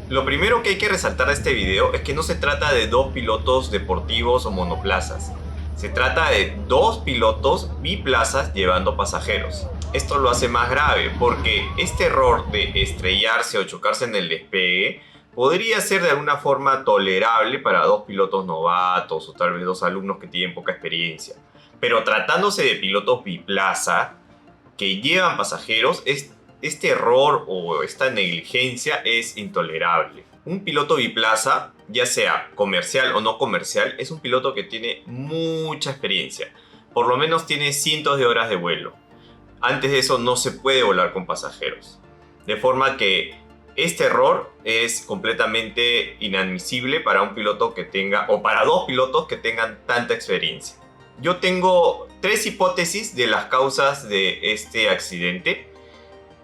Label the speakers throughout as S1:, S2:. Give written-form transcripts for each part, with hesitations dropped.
S1: Lo primero que hay que resaltar de este video es que no se trata de dos pilotos deportivos o monoplazas. Se trata de dos pilotos biplazas llevando pasajeros. Esto lo hace más grave porque este error de estrellarse o chocarse en el despegue podría ser de alguna forma tolerable para dos pilotos novatos o tal vez dos alumnos que tienen poca experiencia. Pero tratándose de pilotos biplaza que llevan pasajeros, este error o esta negligencia es intolerable. Un piloto biplaza, ya sea comercial o no comercial, es un piloto que tiene mucha experiencia. Por lo menos tiene cientos de horas de vuelo. Antes de eso no se puede volar con pasajeros. De forma que este error es completamente inadmisible para un piloto que tenga, o para dos pilotos que tengan tanta experiencia. Yo tengo tres hipótesis de las causas de este accidente.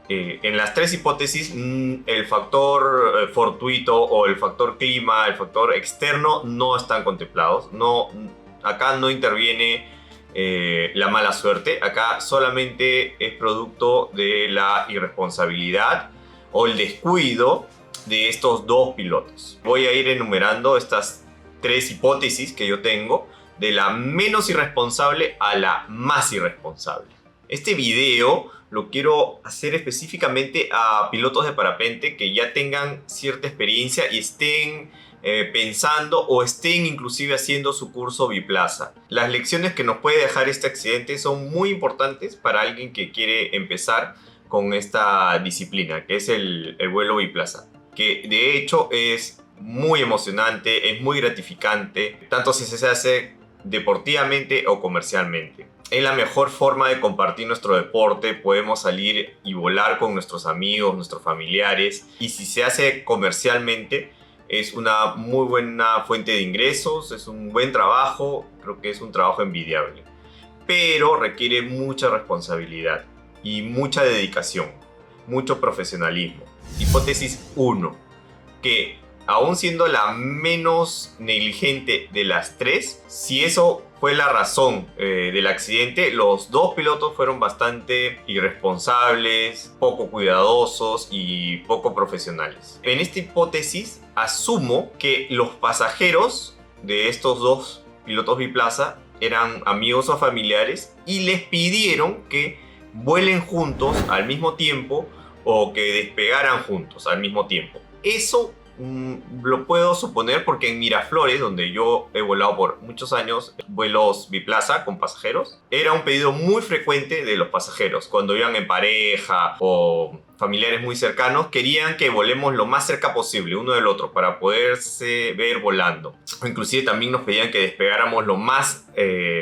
S1: En las tres hipótesis, el factor fortuito o el factor clima, el factor externo no están contemplados. Acá no interviene la mala suerte. Acá solamente es producto de la irresponsabilidad o el descuido de estos dos pilotos. Voy a ir enumerando estas tres hipótesis que yo tengo, de la menos irresponsable a la más irresponsable. Este video lo quiero hacer específicamente a pilotos de parapente que ya tengan cierta experiencia y estén pensando o estén inclusive haciendo su curso biplaza. Las lecciones que nos puede dejar este accidente son muy importantes para alguien que quiere empezar con esta disciplina, que es el vuelo biplaza, que de hecho es muy emocionante, es muy gratificante, tanto si se hace deportivamente o comercialmente. Es la mejor forma de compartir nuestro deporte. Podemos salir y volar con nuestros amigos, nuestros familiares, y si se hace comercialmente es una muy buena fuente de ingresos, es un buen trabajo, creo que es un trabajo envidiable, pero requiere mucha responsabilidad y mucha dedicación, mucho profesionalismo. Hipótesis 1, que aún siendo la menos negligente de las tres, si eso fue la razón del accidente, los dos pilotos fueron bastante irresponsables, poco cuidadosos y poco profesionales. En esta hipótesis, asumo que los pasajeros de estos dos pilotos biplaza eran amigos o familiares y les pidieron que vuelen juntos al mismo tiempo o que despegaran juntos al mismo tiempo. Eso lo puedo suponer porque en Miraflores, donde yo he volado por muchos años vuelos biplaza con pasajeros, era un pedido muy frecuente de los pasajeros. Cuando iban en pareja o familiares muy cercanos, querían que volemos lo más cerca posible uno del otro para poderse ver volando. Inclusive también nos pedían que despegáramos lo más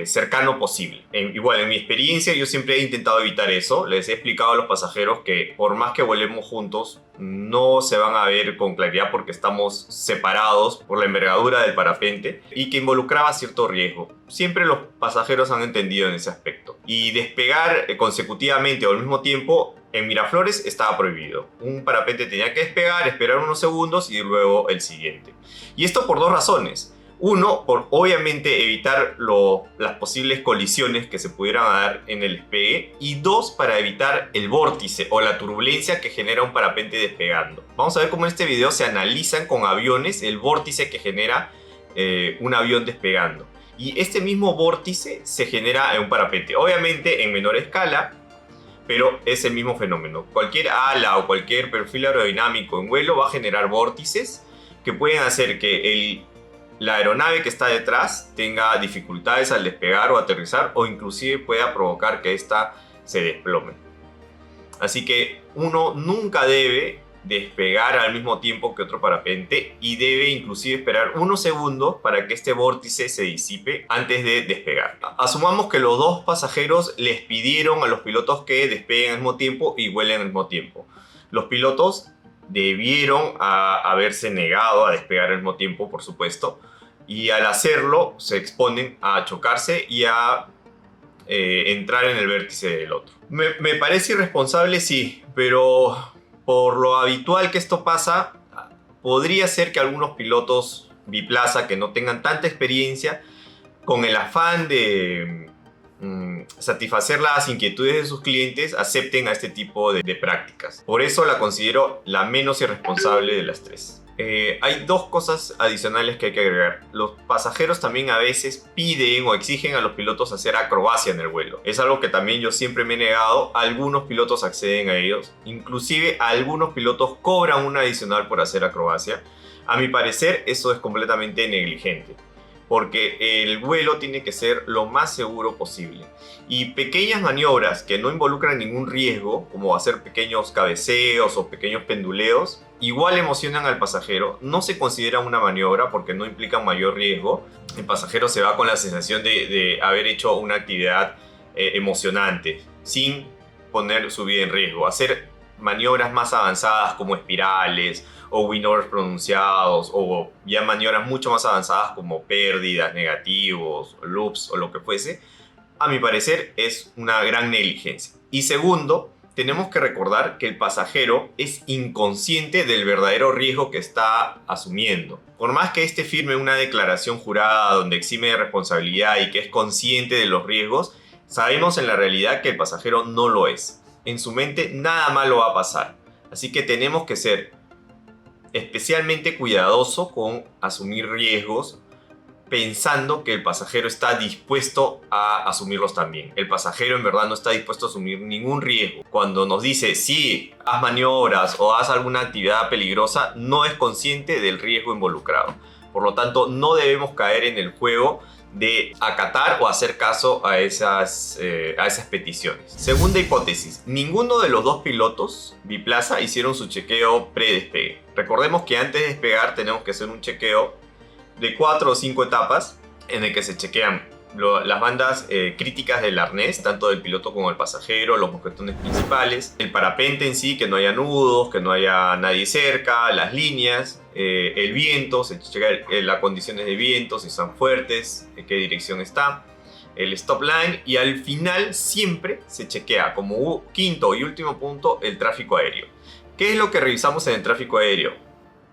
S1: cercano posible. Igual, en mi experiencia yo siempre he intentado evitar eso. Les he explicado a los pasajeros que por más que volemos juntos, no se van a ver con claridad porque estamos separados por la envergadura del parapente y que involucraba cierto riesgo. Siempre los pasajeros han entendido en ese aspecto. Y despegar consecutivamente o al mismo tiempo en Miraflores estaba prohibido. Un parapente tenía que despegar, esperar unos segundos y luego el siguiente. Y esto por dos razones. Uno, por obviamente evitar las posibles colisiones que se pudieran dar en el despegue. Y dos, para evitar el vórtice o la turbulencia que genera un parapente despegando. Vamos a ver cómo en este video se analizan con aviones el vórtice que genera un avión despegando. Y este mismo vórtice se genera en un parapente. Obviamente en menor escala, pero es el mismo fenómeno. Cualquier ala o cualquier perfil aerodinámico en vuelo va a generar vórtices que pueden hacer que la aeronave que está detrás tenga dificultades al despegar o aterrizar, o inclusive pueda provocar que ésta se desplome. Así que uno nunca debe despegar al mismo tiempo que otro parapente y debe inclusive esperar unos segundos para que este vórtice se disipe antes de despegar. Asumamos que los dos pasajeros les pidieron a los pilotos que despeguen al mismo tiempo y vuelen al mismo tiempo. Los pilotos debieron haberse negado a despegar al mismo tiempo, por supuesto, y al hacerlo se exponen a chocarse y a entrar en el vértice del otro. Me parece irresponsable, sí, pero por lo habitual que esto pasa, podría ser que algunos pilotos biplaza que no tengan tanta experiencia, con el afán de satisfacer las inquietudes de sus clientes, acepten a este tipo de prácticas. Por eso la considero la menos irresponsable de las tres. Hay dos cosas adicionales que hay que agregar. Los pasajeros también a veces piden o exigen a los pilotos hacer acrobacia en el vuelo. Es algo que también yo siempre me he negado. Algunos pilotos acceden a ellos. Inclusive algunos pilotos cobran una adicional por hacer acrobacia. A mi parecer eso es completamente negligente, porque el vuelo tiene que ser lo más seguro posible. Y pequeñas maniobras que no involucran ningún riesgo, como hacer pequeños cabeceos o pequeños penduleos, igual emocionan al pasajero. No se considera una maniobra porque no implican mayor riesgo. El pasajero se va con la sensación de haber hecho una actividad emocionante, sin poner su vida en riesgo. Hacer maniobras más avanzadas como espirales o windovers pronunciados, o ya maniobras mucho más avanzadas como pérdidas, negativos, loops o lo que fuese, a mi parecer es una gran negligencia. Y segundo, tenemos que recordar que el pasajero es inconsciente del verdadero riesgo que está asumiendo. Por más que éste firme una declaración jurada donde exime de responsabilidad y que es consciente de los riesgos, sabemos en la realidad que el pasajero no lo es. En su mente nada malo va a pasar. Así que tenemos que ser especialmente cuidadosos con asumir riesgos, pensando que el pasajero está dispuesto a asumirlos también. El pasajero en verdad no está dispuesto a asumir ningún riesgo. Cuando nos dice sí, haz maniobras o haz alguna actividad peligrosa, no es consciente del riesgo involucrado. Por lo tanto, no debemos caer en el juego de acatar o hacer caso a esas peticiones. Segunda hipótesis: ninguno de los dos pilotos biplaza hicieron su chequeo pre-despegue. Recordemos que antes de despegar tenemos que hacer un chequeo de 4 o 5 etapas en el que se chequean las bandas críticas del arnés, tanto del piloto como del pasajero, los mosquetones principales, el parapente en sí, que no haya nudos, que no haya nadie cerca, las líneas, el viento, se checa las condiciones de viento, si están fuertes, en qué dirección está, el stop line, y al final siempre se chequea como quinto y último punto el tráfico aéreo. ¿Qué es lo que revisamos en el tráfico aéreo?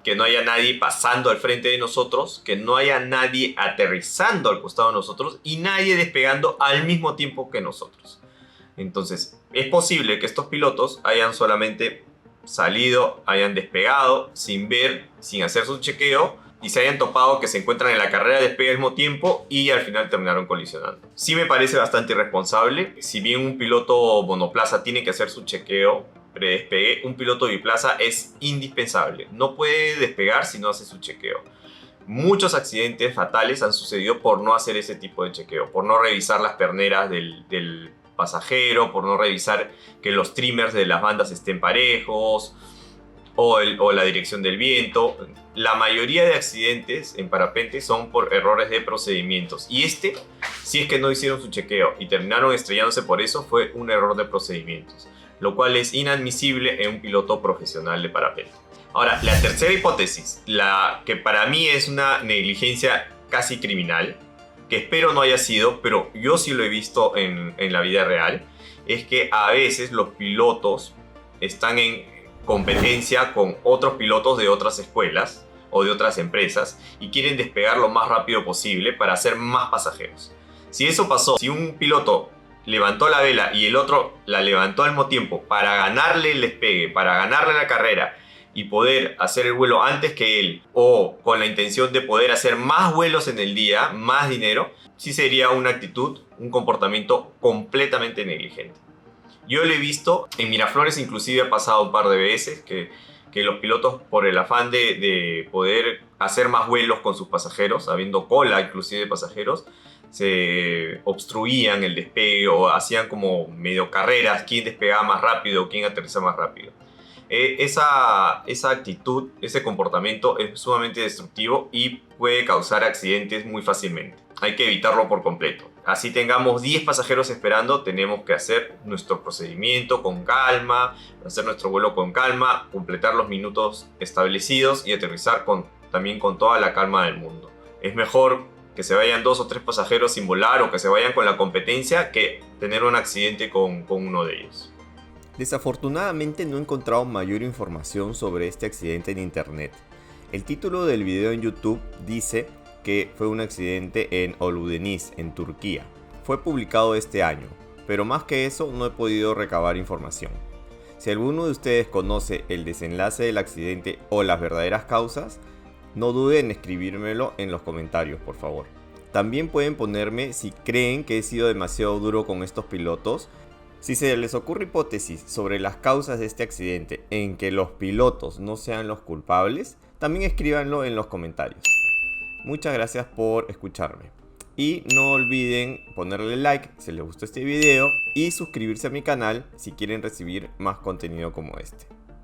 S1: Que no haya nadie pasando al frente de nosotros, que no haya nadie aterrizando al costado de nosotros y nadie despegando al mismo tiempo que nosotros. Entonces, es posible que estos pilotos hayan solamente salido, hayan despegado sin ver, sin hacer su chequeo, y se hayan topado que se encuentran en la carrera de despegue al mismo tiempo y al final terminaron colisionando. Sí me parece bastante irresponsable. Si bien un piloto monoplaza tiene que hacer su chequeo predespegue, un piloto biplaza es indispensable. No puede despegar si no hace su chequeo. Muchos accidentes fatales han sucedido por no hacer ese tipo de chequeo, por no revisar las perneras del pasajero, por no revisar que los trimmers de las bandas estén parejos, o la dirección del viento. La mayoría de accidentes en parapente son por errores de procedimientos, y si es que no hicieron su chequeo y terminaron estrellándose por eso, fue un error de procedimientos, lo cual es inadmisible en un piloto profesional de parapente. Ahora, la tercera hipótesis, la que para mí es una negligencia casi criminal, que espero no haya sido, pero yo sí lo he visto en la vida real, es que a veces los pilotos están en competencia con otros pilotos de otras escuelas o de otras empresas y quieren despegar lo más rápido posible para hacer más pasajeros. Si eso pasó, si un piloto levantó la vela y el otro la levantó al mismo tiempo para ganarle el despegue, para ganarle la carrera y poder hacer el vuelo antes que él, o con la intención de poder hacer más vuelos en el día, más dinero, sí sería una actitud, un comportamiento completamente negligente. Yo lo he visto en Miraflores, inclusive ha pasado un par de veces que los pilotos, por el afán de poder hacer más vuelos con sus pasajeros, habiendo cola inclusive de pasajeros, se obstruían el despegue o hacían como medio carreras, quién despegaba más rápido, quién aterriza más rápido. Esa actitud, ese comportamiento es sumamente destructivo y puede causar accidentes muy fácilmente. Hay que evitarlo por completo. Así tengamos 10 pasajeros esperando, tenemos que hacer nuestro procedimiento con calma, hacer nuestro vuelo con calma, completar los minutos establecidos y aterrizar también con toda la calma del mundo. Es mejor que se vayan 2 o 3 pasajeros sin volar o que se vayan con la competencia que tener un accidente con uno de ellos.
S2: Desafortunadamente no he encontrado mayor información sobre este accidente en internet. El título del video en YouTube dice que fue un accidente en Ölüdeniz, en Turquía. Fue publicado este año, pero más que eso no he podido recabar información. Si alguno de ustedes conoce el desenlace del accidente o las verdaderas causas, no duden en escribírmelo en los comentarios, por favor. También pueden ponerme si creen que he sido demasiado duro con estos pilotos. Si se les ocurre hipótesis sobre las causas de este accidente en que los pilotos no sean los culpables, también escríbanlo en los comentarios. Muchas gracias por escucharme. Y no olviden ponerle like si les gustó este video y suscribirse a mi canal si quieren recibir más contenido como este.